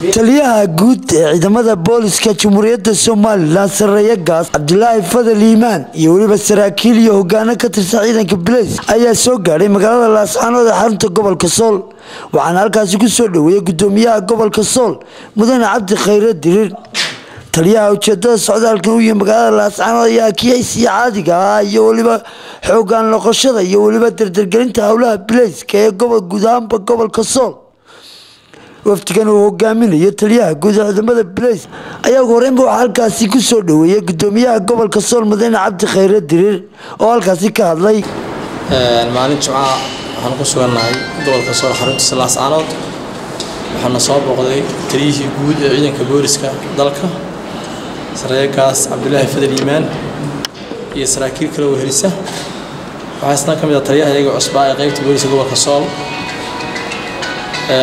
taliyaha guud ee ciidamada booliska Jamhuuriyadda Soomaaliland Saraakiil Cabdullaahi Fadal Iimaan iyo waliba saraakiil iyo hogaano ka tirsan ciidanka Police ayaa soo gaaray magaalada Laascaanood ee xarunta gobolka Sool waxaana halkaas ku soo dhaweeyay gudoomiyaha gobolka Sool Mudane Cabdi Khayre Dirir taliyaha ujeedada socdaalkan uu yahay magaalada Laascaanood ayaa kiyaasi caadiga ah iyo waliba xoogan noqoshada iyo waliba dardargelinta hawlaha Police ee gobolka Sool waftigan uu hogaaminayo taliyaha guud ee ciidamada Police ayaa horreynba waxa halkaas ku soo dhaweeyay gudoomiyaha gobolka Sool Mudane Cabdi Khayre Dirir oo halkaas ka hadlay maalin Jimcaha waxaan ku suganahay gobolka Sool xarunta Laascaanood waxaan soo booqday taliyihii guud ee ciidanka booliska dalka Saraakiil Cabdullaahi Fadal Iimaan iyo saraakiil kale oo helisa waxaasna kamid ah taliyaha iyaga cusbaa ee qaybta booliska gobolka Sool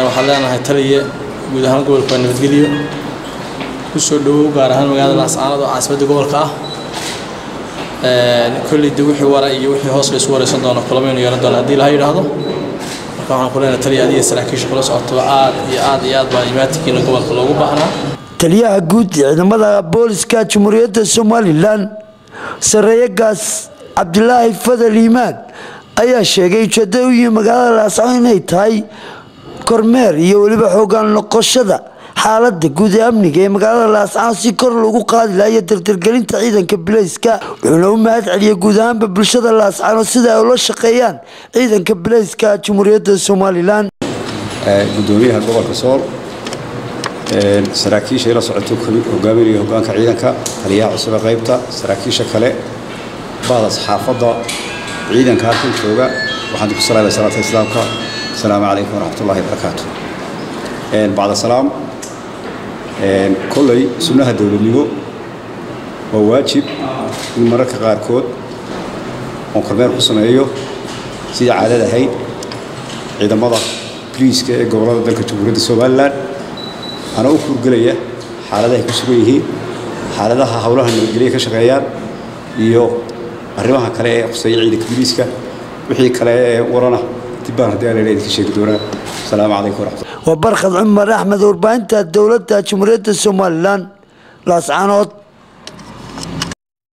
waxaan leenahay taliye guud ahaan gobolka nabadgelyo ku soo dhawow gaar ahaan magaalada Laascaanood oo caasimadda gobolka ah kulli wixii wara iyo wixii hoos la isku wareysan doono kulamayn yeelan doona hadii la yiraahdo marka waxaan ku leenahay taliye adiga saraakiisha kula socoto aad baa imaatikiina gobolka loogu baahnaa taliyaha guud ee ciidamada booliska Jamhuuriyadda Soomaaliland Saraakiil Cabdullaahi Fadal Iimaan ayaa sheegay ujeedada uu magaalada Laascaanood inay tahay kormeer iyo waliba xoogan noqoshada xaaladda guud ee amniga ee magaalada Laascaanood si kor loogu qaadi lahayo dardargelinta ciidanka Police-ka wuxuuna u mahad celiyay guud ahaan bulshada Laascaanood sida ay ula shaqeeyaan ciidanka Police-ka Jamhuuriyadda Soomaaliland gudoomiyaha gobolka Sool saraakiisha ila socoto hogaaminaya hogaanka ciidanka taliyaha cusub qaybta saraakiisha kale baadas xaafadda ciidanka halkan jooga waxaan ku salaamay salaanta islaamka السلام عليكم ورحمة الله وبركاته. بعد السلام كل سنة الدولية وواجب من مرة غير كود وكمان خصوصية سيد عدد هاي إذا مضى بليس كجورات ذلك تجورات السوالات أنا أقول قلية حالة كسبيه حالة حولها النجلية كشغيان يو الرواها كلاء خصوصية عيد بليس وحي كلاء ورانا السلام عليكم ورحمة الله وبرخد عمر أحمد وربانتا الدولة جمهورية الصوماليلاند Laascaanood.